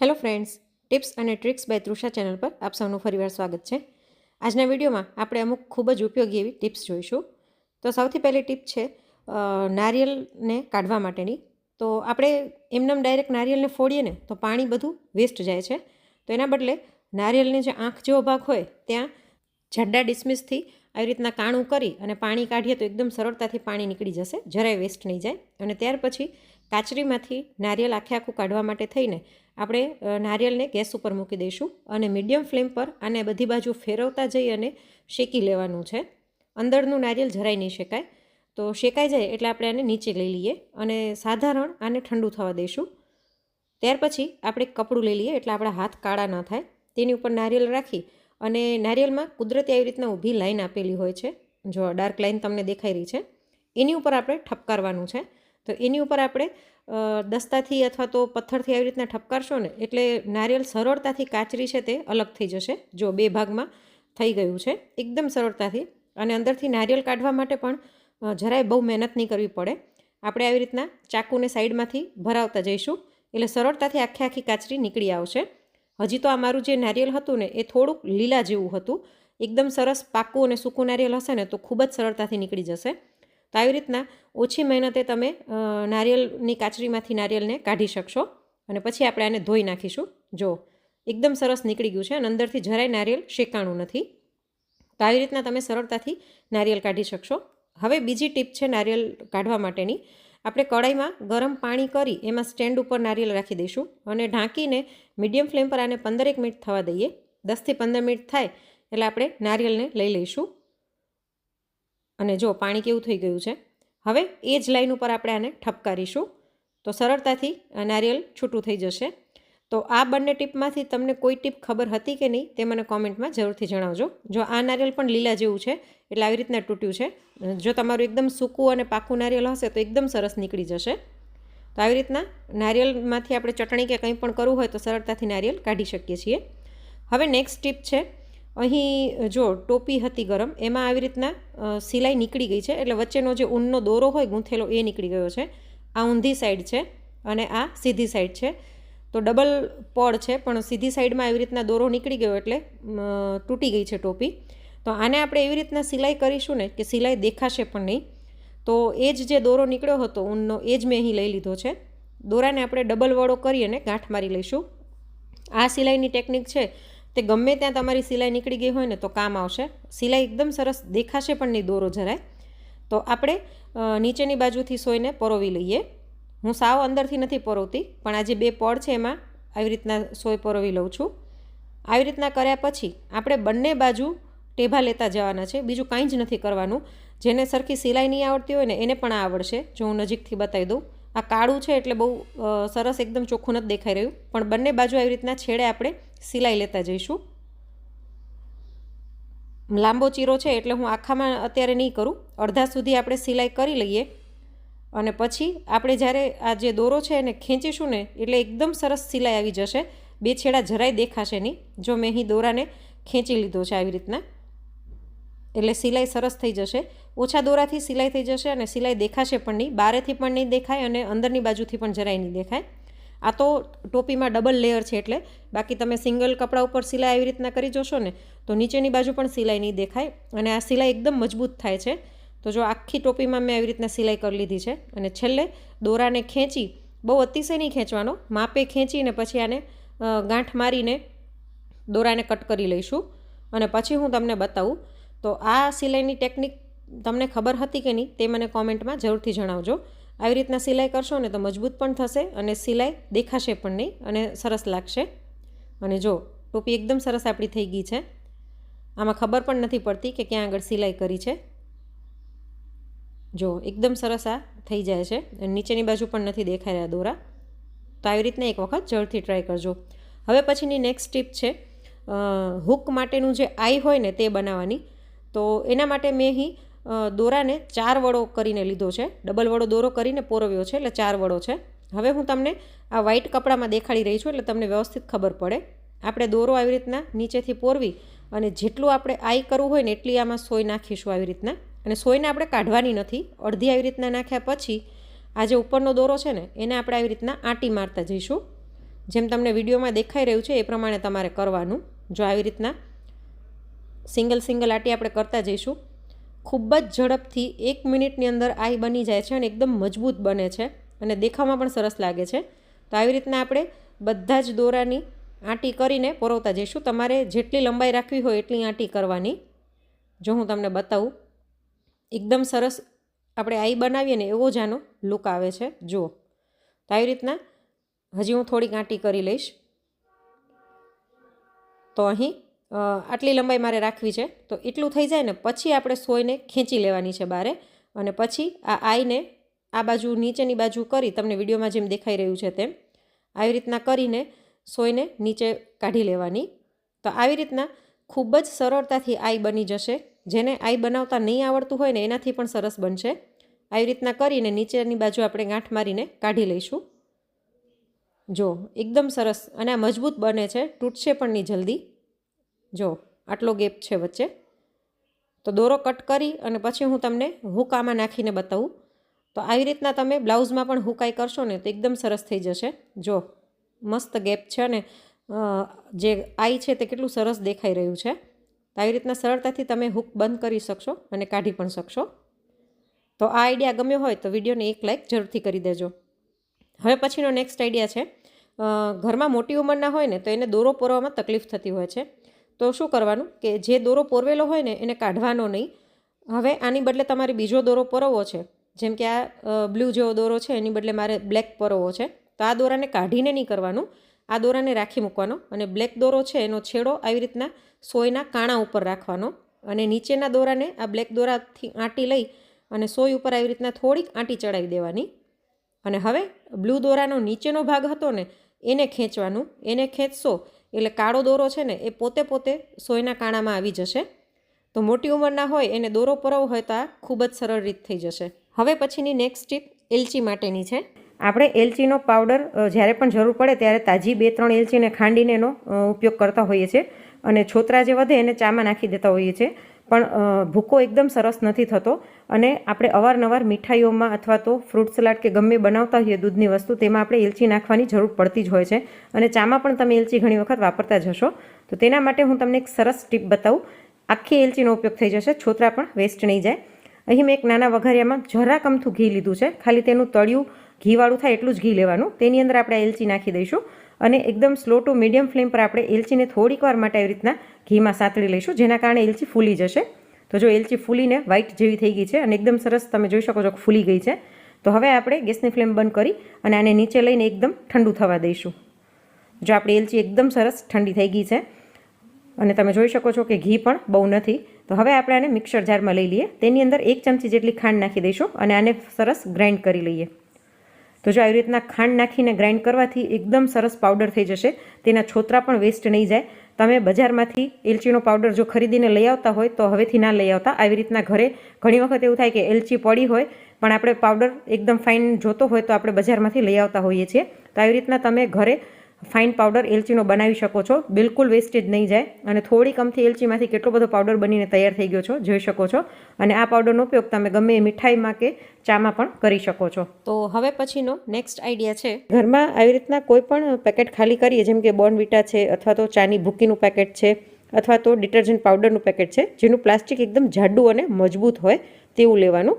Hello friends, tips અને tricks by Trusha channel પર આપ સૌનું ફરીવાર સ્વાગત છે. આજના વિડીયોમાં આપણે અમુક ખૂબ જ ઉપયોગી એવી ટિપ્સ જોઈશું. તો સૌથી પહેલી ટીપ છે નારિયેળને કાઢવા માટેની. તો આપણે એમનેમ ડાયરેક્ટ નારિયેળને ફોડીએ ને તો પાણી બધું વેસ્ટ જાય છે. તો એના બદલે નારિયેળની જે આંખ જેવો ભાગ હોય ત્યાં જાડા ડિસમિસથી આવી રીતના કાણું કરી અને પાણી કાઢીએ તો એકદમ સરળતાથી પાણી નીકળી જશે, જરાય વેસ્ટ નહીં જાય. અને ત્યાર પછી કાચરીમાંથી નારિયેળ આખું કાઢવા માટે થઈને આપણે નારિયેળને ગેસ ઉપર મૂકી દઈશું અને મીડિયમ ફ્લેમ પર આને બધી બાજુ ફેરવતા જઈ અને શેકી લેવાનું છે. અંદરનું નારિયેળ જરાય નહીં શેકાય. તો શેકાઈ જાય એટલે આપણે આને નીચે લઈ લઈએ અને સાધારણ આને ઠંડુ થવા દઈશું. ત્યાર પછી આપણે કપડું લઈ લઈએ એટલે આપણા હાથ કાળા ન થાય. તેની ઉપર નારિયેળ રાખી અને નારિયેળમાં કુદરતી આવી રીતના ઊભી લાઈન આપેલી હોય છે, જો ડાર્ક લાઈન તમને દેખાઈ રહી છે, એની ઉપર આપણે ઠપકારવાનું છે. તો એની ઉપર આપણે દસ્તાથી અથવા તો પથ્થરથી આવી રીતના ઠપકારશો ને એટલે નારિયેળ સરળતાથી કાચરી છે તે અલગ થઈ જશે. જો બે ભાગમાં થઈ ગયું છે એકદમ સરળતાથી. અને અંદરથી નારિયેળ કાઢવા માટે પણ જરાય બહુ મહેનત નહીં કરવી પડે. આપણે આવી રીતના ચાકુને સાઈડમાંથી ભરાવતા જઈશું એટલે સરળતાથી આખી કાચરી નીકળી આવશે. હજી તો આ મારું જે નારિયેળ હતું ને એ થોડુંક લીલા જેવું હતું. એકદમ સરસ પાકું અને સૂકું નારિયેળ હશે ને તો ખૂબ જ સરળતાથી નીકળી જશે. તો આવી રીતના ઓછી મહેનતે તમે નારિયેળની કાચરીમાંથી નારિયેળને કાઢી શકશો. અને પછી આપણે આને ધોઈ નાખીશું. જો એકદમ સરસ નીકળી ગયું છે અને અંદરથી જરાય નારિયેળ શેકાણું નથી. તો આવી રીતના તમે સરળતાથી નારિયેળ કાઢી શકશો. હવે બીજી ટીપ છે નારિયેળ કાઢવા માટેની. આપણે કઢાઈમાં ગરમ પાણી કરી એમાં સ્ટેન્ડ ઉપર નારિયેળ રાખી દઈશું અને ઢાંકીને મીડિયમ ફ્લેમ પર આને 15 મિનિટ થવા દઈએ. 10થી 15 મિનિટ થાય એટલે આપણે નારિયેળને લઈ લઈશું. અને જો પાણી કેવું થઈ ગયું છે. હવે એ જ લાઈન ઉપર આપણે આને ઠપકારીશું તો સરળતાથી નારિયેળ છૂટું થઈ જશે. તો આ બંને ટીપમાંથી તમને કોઈ ટીપ ખબર હતી કે નહીં તે મને કોમેન્ટમાં જરૂરથી જણાવજો. જો આ નારિયેળ પણ લીલા જેવું છે એટલે આવી રીતના તૂટ્યું છે. જો તમારું એકદમ સૂકું અને પાકું નારિયેળ હશે તો એકદમ સરસ નીકળી જશે. તો આવી રીતના નારિયેળમાંથી આપણે ચટણી કે કંઈ પણ કરવું હોય તો સરળતાથી નારિયેળ કાઢી શકીએ છીએ. હવે નેક્સ્ટ ટીપ છે. અહીં જો ટોપી હતી ગરમ, એમાં આવી રીતના સિલાઈ નીકળી ગઈ છે એટલે વચ્ચેનો જે ઊનનો દોરો હોય ગૂંથેલો એ નીકળી ગયો છે. આ ઊંધી સાઈડ છે અને આ સીધી સાઈડ છે. તો ડબલ પડ છે પણ સીધી સાઈડમાં આવી રીતના દોરો નીકળી ગયો એટલે તૂટી ગઈ છે ટોપી. તો આને આપણે એવી રીતના સિલાઈ કરીશું ને કે સિલાઈ દેખાશે પણ નહીં. તો એ જ જે દોરો નીકળ્યો હતો ઊનનો એ જ મેં અહીં લઈ લીધો છે. દોરાને આપણે ડબલ વડો કરી અને ગાંઠ મારી લઈશું. આ સિલાઈની ટેકનિક છે તે ગમે ત્યાં તમારી સિલાઈ નીકળી ગઈ હોય ને તો કામ આવશે. સિલાઈ એકદમ સરસ દેખાશે પણ નહીં દોરો જરાય. તો આપણે નીચેની બાજુથી સોયને પરોવી લઈએ. હું સાવ અંદરથી નથી પરોવતી પણ આ જે બે પડ છે એમાં આવી રીતના સોય પરોવી લઉં છું. આવી રીતના કર્યા પછી આપણે બંને બાજુ ટેભા લેતા જવાના છે. બીજું કાંઈ જ નથી કરવાનું. જેને સરખી સિલાઈ નહીં આવડતી હોય ને એને પણ આ આવડશે. જો હું નજીકથી બતાવી દઉં. આ કાળું છે એટલે બહુ સરસ એકદમ ચોખ્ખું નથી દેખાઈ રહ્યું પણ બંને બાજુ આવી રીતના છેડે આપણે સિલાઈ લેતા જઈશું. લાંબો ચીરો છે એટલે હું આખામાં અત્યારે નહીં કરું. અડધા સુધી આપણે સિલાઈ કરી લઈએ અને પછી આપણે જ્યારે આ જે દોરો છે એને ખેંચીશું ને એટલે એકદમ સરસ સિલાઈ આવી જશે. બે છેડા જરાય દેખાશે નહીં. જો મેં અહીં દોરાને ખેંચી લીધો છે આવી રીતના એટલે સિલાઈ સરસ થઈ જશે. ઓછા દોરાથી સિલાઈ થઈ જશે અને સિલાઈ દેખાશે પણ નહીં. બારેથી પણ નહીં દેખાય અને અંદરની બાજુથી પણ જરાય નહીં દેખાય. આ તો ટોપીમાં ડબલ લેયર છે એટલે. બાકી તમે સિંગલ કપડા ઉપર સિલાઈ આવી રીતના કરી જોશો ને તો નીચેની બાજુ પણ સિલાઈ નહીં દેખાય અને આ સિલાઈ એકદમ મજબૂત થાય છે. તો જો આખી ટોપીમાં મેં આવી રીતના સિલાઈ કરી લીધી છે અને છેલ્લે દોરાને ખેંચી, બહુ અતિશય નહીં ખેંચવાનો, માપે ખેંચીને પછી આને ગાંઠ મારીને દોરાને કટ કરી લઈશું અને પછી હું તમને બતાવું. તો આ સિલાઈની ટેકનિક તમને ખબર હતી કે નહીં તે મને કોમેન્ટમાં જરૂરથી જણાવજો. આવી રીતના સિલાઈ કરશો ને તો મજબૂત પણ થશે અને સિલાઈ દેખાશે પણ નહીં અને સરસ લાગશે. અને જો ટોપી એકદમ સરસ આપણી થઈ ગઈ છે. આમાં ખબર પણ નથી પડતી કે ક્યાં આગળ સિલાઈ કરી છે. જો એકદમ સરસ આ થઈ જાય છે અને નીચેની બાજુ પણ નથી દેખાઈ રહ્યા દોરા. તો આવી રીતના એક વખત જરૂરથી ટ્રાય કરજો. હવે પછીની નેક્સ્ટ ટીપ છે હૂક માટેનું જે આઈ હોય ને તે બનાવવાની. તો એના માટે મેં અહીં દોરાને 4 વડો કરીને લીધો છે. ડબલ વડો દોરો કરીને પોરવ્યો છે એટલે 4 વડો છે. હવે હું તમને આ વ્હાઇટ કપડામાં દેખાડી રહી છું એટલે તમને વ્યવસ્થિત ખબર પડે. આપણે દોરો આવી રીતના નીચેથી પોરવી અને જેટલું આપણે આઈ કરવું હોય ને એટલી આમાં સોય નાખીશું આવી રીતના. અને સોયને આપણે કાઢવાની નથી. અડધી આવી રીતના નાખ્યા પછી આ જે ઉપરનો દોરો છે ને એને આપણે આવી રીતના આંટી મારતા જઈશું. જેમ તમને વિડીયોમાં દેખાઈ રહ્યું છે એ પ્રમાણે તમારે કરવાનું. જો આવી રીતના સિંગલ આટી આપણે કરતા જઈશું. ખૂબ જ ઝડપથી 1 મિનિટની અંદર આઈ બની જાય છે અને એકદમ મજબૂત બને છે અને દેખાવમાં પણ સરસ લાગે છે. તો આવી રીતના આપણે બધા જ દોરાની આંટી કરીને પરોવતા જઈશું. તમારે જેટલી લંબાઈ રાખવી હોય એટલી આંટી કરવાની. જો હું તમને બતાવું, એકદમ સરસ આપણે આઈ બનાવીએ ને એવો જ આનો લુક આવે છે. જુઓ, તો આવી રીતના હજી હું થોડીક આંટી કરી લઈશ. તો અહીં આટલી લંબાઈ મારે રાખવી છે. તો એટલું થઈ જાય ને પછી આપણે સોયને ખેંચી લેવાની છે બારે, અને પછી આ આઈને આ બાજુ નીચેની બાજુ કરી, તમને વિડીયોમાં જેમ દેખાઈ રહ્યું છે તેમ આવી રીતના કરીને સોયને નીચે કાઢી લેવાની. તો આવી રીતના ખૂબ જ સરળતાથી આઈ બની જશે. જેને આઈ બનાવતા નહીં આવડતું હોય ને એનાથી પણ સરસ બનશે. આવી રીતના કરીને નીચેની બાજુ આપણે ગાંઠ મારીને કાઢી લઈશું. જો એકદમ સરસ, અને આ મજબૂત બને છે, તૂટશે પણ નહીં જલ્દી. જો આટલો ગેપ છે વચ્ચે. તો દોરો કટ કરી અને પછી હું તમને હૂક આમાં નાખીને બતાવું. તો આવી રીતના તમે બ્લાઉઝમાં પણ હૂકાઈ કરશો ને તો એકદમ સરસ થઈ જશે. જો મસ્ત ગેપ છે અને જે આઈ છે તે કેટલું સરસ દેખાઈ રહ્યું છે. તો આવી રીતના સરળતાથી તમે હૂક બંધ કરી શકશો અને કાઢી પણ શકશો. તો આ આઈડિયા ગમ્યો હોય તો વિડીયોને એક લાઇક જરૂરથી કરી દેજો. હવે પછીનો નેક્સ્ટ આઈડિયા છે, ઘરમાં મોટી ઉંમરના હોય ને તો એને દોરો પોરવામાં તકલીફ થતી હોય છે. તો શું કરવાનું કે જે દોરો પોરવેલો હોય ને એને કાઢવાનો નહીં. હવે આની બદલે તમારે બીજો દોરો પોરવવો છે. જેમ કે આ બ્લુ જેવો દોરો છે, એની બદલે મારે બ્લેક પોરવવો છે. તો આ દોરાને કાઢીને નહીં કરવાનું, આ દોરાને રાખી મૂકવાનો અને બ્લેક દોરો છે એનો છેડો આવી રીતના સોયના કાણા ઉપર રાખવાનો અને નીચેના દોરાને આ બ્લેક દોરાથી આંટી લઈ અને સોય ઉપર આવી રીતના થોડીક આંટી ચડાવી દેવાની. અને હવે બ્લુ દોરાનો નીચેનો ભાગ હતો ને એને ખેંચવાનું. એને ખેંચશો એટલે કાળો દોરો છે ને એ પોતે સોયના કાણામાં આવી જશે. તો મોટી ઉંમરના હોય એને દોરો પરોવો હોય તો આ ખૂબ જ સરળ રીત થઈ જશે. હવે પછીની નેક્સ્ટ ટીપ એલચી માટેની છે. આપણે એલચીનો પાવડર જ્યારે પણ જરૂર પડે ત્યારે તાજી 2-3 એલચીને ખાંડીને એનો ઉપયોગ કરતા હોઈએ છીએ અને છોતરા જે વધે એને ચામાં નાખી દેતા હોઈએ છીએ. પણ ભૂકો એકદમ સરસ નથી થતો અને આપણે અવારનવાર મીઠાઈઓમાં અથવા તો ફ્રૂટ સલાડ કે ગમે બનાવતા હોઈએ દૂધની વસ્તુ, તેમાં આપણે એલચી નાખવાની જરૂર પડતી જ હોય છે અને ચામાં પણ તમે એલચી ઘણી વખત વાપરતા જ હશો. તો તેના માટે હું તમને એક સરસ ટીપ બતાવું. આખી એલચીનો ઉપયોગ થઈ જશે, છોતરા પણ વેસ્ટ નહીં જાય. અહીં મેં એક નાના વઘારિયામાં જરાક અમથું ઘી લીધું છે. ખાલી તેનું તળિયું ઘીવાળું થાય એટલું જ ઘી લેવાનું. તેની અંદર આપણે એલચી નાખી દઈશું અને એકદમ સ્લો ટુ મીડિયમ ફ્લેમ પર આપણે એલચીને થોડીક વાર માટે આવી રીતના ઘીમાં સાંતળી લઈશું, જેના કારણે એલચી ફૂલી જશે. તો જો એલચી ફૂલીને વ્હાઈટ જેવી થઈ ગઈ છે અને એકદમ સરસ તમે જોઈ શકો છો કે ફૂલી ગઈ છે. તો હવે આપણે ગેસની ફ્લેમ બંધ કરી અને આને નીચે લઈને એકદમ ઠંડુ થવા દઈશું. જો આપણી એલચી એકદમ સરસ ઠંડી થઈ ગઈ છે અને તમે જોઈ શકો છો કે ઘી પણ બહુ નથી. તો હવે આપણે આને મિક્સર જારમાં લઈ લઈએ. તેની અંદર 1 ચમચી જેટલી ખાંડ નાખી દઈશું અને આને સરસ ગ્રાઇન્ડ કરી લઈએ. તો જો આવી રીતના ખાંડ નાખીને ગ્રાઇન્ડ કરવાથી એકદમ સરસ પાવડર થઈ જશે. તેના છોતરા પણ વેસ્ટ નહીં જાય. તમે બજારમાંથી એલચીનો પાવડર જો ખરીદીને લઈ આવતા હોય તો હવેથી ના લઈ આવતા. આવી રીતના ઘરે ઘણી વખત એવું થાય કે એલચી પડી હોય પણ આપણે પાવડર એકદમ ફાઇન જોતો હોય તો આપણે બજારમાંથી લઈ આવતા હોઈએ છીએ. તો આવી રીતના તમે ઘરે ફાઇન પાવડર એલચીનો બનાવી શકો છો. બિલકુલ વેસ્ટેજ નહીં જાય અને થોડી કમથી એલચીમાંથી કેટલો બધો પાવડર બનીને તૈયાર થઈ ગયો છો જોઈ શકો છો. અને આ પાવડરનો ઉપયોગ તમે ગમે એ મીઠાઈમાં કે ચામાં પણ કરી શકો છો. તો હવે પછીનો નેક્સ્ટ આઈડિયા છે, ઘરમાં આવી રીતના કોઈ પણ પેકેટ ખાલી કરીએ, જેમ કે બોર્નવિટા છે અથવા તો ચાની ભૂકીનું પેકેટ છે અથવા તો ડિટર્જન્ટ પાવડરનું પેકેટ છે, જેનું પ્લાસ્ટિક એકદમ જાડું અને મજબૂત હોય તેવું લેવાનું.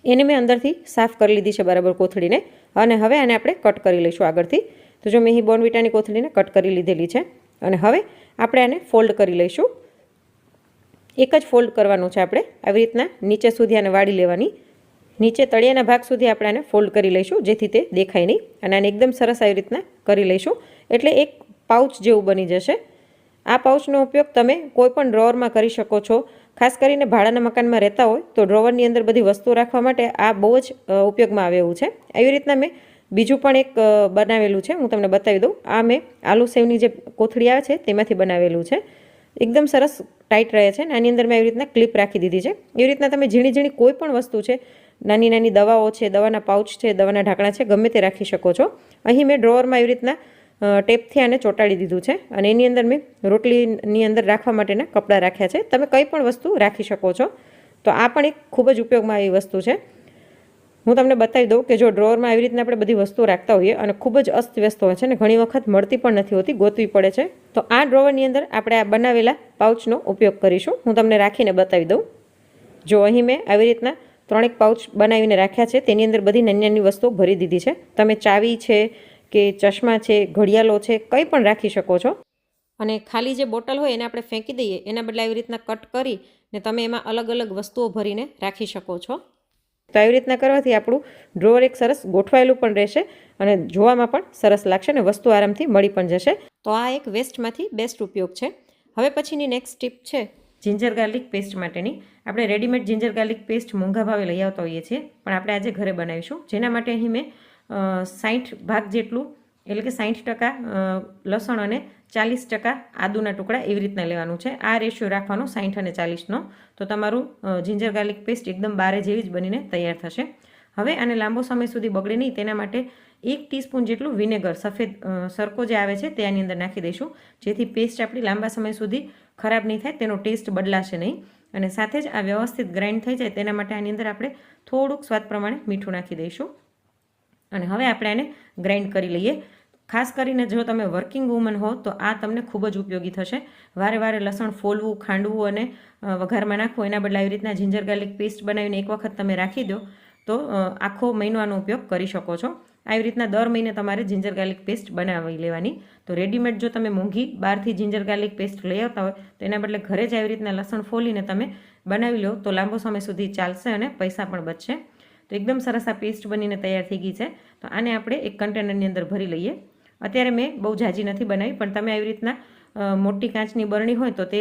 એને મેં અંદરથી સાફ કરી લીધી છે બરાબર કોથળીને અને હવે આને આપણે કટ કરી લઈશું આગળથી. તો જો મેં અહીં બોર્નવિટાની કોથળીને કટ કરી લીધેલી છે અને હવે આપણે આને ફોલ્ડ કરી લઈશું. એક જ ફોલ્ડ કરવાનું છે આપણે. આવી રીતના નીચે સુધી આને વાળી લેવાની. નીચે તળિયાના ભાગ સુધી આપણે આને ફોલ્ડ કરી લઈશું જેથી તે દેખાય નહીં અને આને એકદમ સરસ આવી રીતના કરી લઈશું એટલે એક પાઉચ જેવું બની જશે. આ પાઉચનો ઉપયોગ તમે કોઈ પણ ડ્રોવરમાં કરી શકો છો. ખાસ કરીને ભાડાના મકાનમાં રહેતા હોય તો ડ્રોવરની અંદર બધી વસ્તુઓ રાખવા માટે આ બહુ જ ઉપયોગમાં આવે એવું છે. આવી રીતના મેં બીજું પણ એક બનાવેલું છે, હું તમને બતાવી દઉં. આ મેં આલુ સેવની જે કોથળી આવે છે તેમાંથી બનાવેલું છે. એકદમ સરસ ટાઈટ રહે છે અને આની અંદર મેં એવી રીતના ક્લિપ રાખી દીધી છે. એવી રીતના તમે ઝીણી ઝીણી કોઈ પણ વસ્તુ છે, નાની નાની દવાઓ છે, દવાના પાઉચ છે, દવાના ઢાંકણા છે, ગમે તે રાખી શકો છો. અહીં મેં ડ્રોવરમાં એવી રીતના ટેપથી આને ચોંટાડી દીધું છે અને એની અંદર મેં રોટલીની અંદર રાખવા માટેના કપડાં રાખ્યા છે. તમે કંઈ પણ વસ્તુ રાખી શકો છો. તો આ પણ એક ખૂબ જ ઉપયોગમાં આવી વસ્તુ છે. હું તમને બતાવી દઉં કે જો ડ્રોવરમાં આવી રીતના આપણે બધી વસ્તુઓ રાખતા હોઈએ અને ખૂબ જ અસ્તવ્યસ્ત હોય છે અને ઘણી વખત મળતી પણ નથી હોતી, ગોતવી પડે છે, તો આ ડ્રોવરની અંદર આપણે આ બનાવેલા પાઉચનો ઉપયોગ કરીશું. હું તમને રાખીને બતાવી દઉં. જો અહીં મેં આવી રીતના 3 પાઉચ બનાવીને રાખ્યા છે. તેની અંદર બધી નાની નાની વસ્તુઓ ભરી દીધી છે. તમે ચાવી છે કે ચશ્મા છે, ઘડિયાળો છે, કંઈ પણ રાખી શકો છો. અને ખાલી જે બોટલ હોય એને આપણે ફેંકી દઈએ, એના બદલે આવી રીતના કટ કરીને તમે એમાં અલગ અલગ વસ્તુઓ ભરીને રાખી શકો છો. તો આવી રીતના કરવાથી આપણું ડ્રોવર એક સરસ ગોઠવાયેલું પણ રહેશે અને જોવામાં પણ સરસ લાગશે અને વસ્તુ આરામથી મળી પણ જશે. તો આ એક વેસ્ટમાંથી બેસ્ટ ઉપયોગ છે. હવે પછીની નેક્સ્ટ ટીપ છે જિંજર ગાર્લિક પેસ્ટ માટેની. આપણે રેડીમેડ જિંજર ગાર્લિક પેસ્ટ મોંઘા ભાવે લઈ આવતા હોઈએ છીએ, પણ આપણે આજે ઘરે બનાવીશું. જેના માટે અહીં મેં 60 ભાગ જેટલું, એટલે કે 60% લસણ અને 40% આદુના ટુકડા એવી રીતના લેવાનું છે. આ રેશિયો રાખવાનો 60 અને 40નો. તો તમારું જિંજર ગાર્લિક પેસ્ટ એકદમ બારે જેવી જ બનીને તૈયાર થશે. હવે આને લાંબો સમય સુધી બગડે નહીં તેના માટે 1 ટીસ્પૂન જેટલું વિનેગર, સફેદ સરકો જે આવે છે તે આની અંદર નાખી દઈશું, જેથી પેસ્ટ આપણી લાંબા સમય સુધી ખરાબ નહીં થાય, તેનો ટેસ્ટ બદલાશે નહીં. અને સાથે જ આ વ્યવસ્થિત ગ્રાઇન્ડ થઈ જાય તેના માટે આની અંદર આપણે થોડુંક સ્વાદ પ્રમાણે મીઠું નાખી દઈશું. અને હવે આપણે આને ગ્રાઇન્ડ કરી લઈએ. ખાસ કરીને જો તમે વર્કિંગ વુમન હો તો આ તમને ખૂબ જ ઉપયોગી થશે. વારે વારે લસણ ફોલવું, ખાંડવું અને વઘારમાં નાખવું, એના બદલે આવી રીતના જિંજર ગાર્લિક પેસ્ટ બનાવીને એક વખત તમે રાખી દો તો આખો મહિનો આનો ઉપયોગ કરી શકો છો. આવી રીતના દર મહિને તમારે જિંજર ગાર્લિક પેસ્ટ બનાવી લેવાની. તો રેડીમેડ જો તમે મોંઘી બહારથી જિંજર ગાર્લિક પેસ્ટ લઈ આવતા હોય તો એના બદલે ઘરે જ આવી રીતના લસણ ફોલીને તમે બનાવી લો તો લાંબો સમય સુધી ચાલશે અને પૈસા પણ બચશે. તો એકદમ સરસ આ પેસ્ટ બનીને તૈયાર થઈ ગઈ છે. તો આને આપણે એક કન્ટેનરની અંદર ભરી લઈએ. અત્યારે મેં બહુ ઝાઝી નથી બનાવી, પણ તમે આવી રીતના મોટી કાચની બરણી હોય તો તે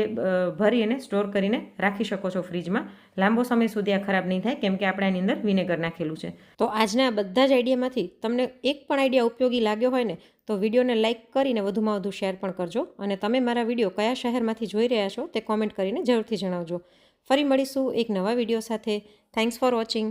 ભરી અને સ્ટોર કરીને રાખી શકો છો ફ્રીજમાં. લાંબો સમય સુધી આ ખરાબ નહીં થાય, કેમ કે આપણે આની અંદર વિનેગર નાખેલું છે. તો આજના બધા જ આઈડિયામાંથી તમને એક પણ આઈડિયા ઉપયોગી લાગ્યો હોય ને તો વિડીયોને લાઇક કરીને વધુમાં વધુ શેર પણ કરજો. અને તમે મારા વિડીયો કયા શહેરમાંથી જોઈ રહ્યા છો તે કોમેન્ટ કરીને જરૂરથી જણાવજો. ફરી મળીશું એક નવા વિડીયો સાથે. Thanks for watching.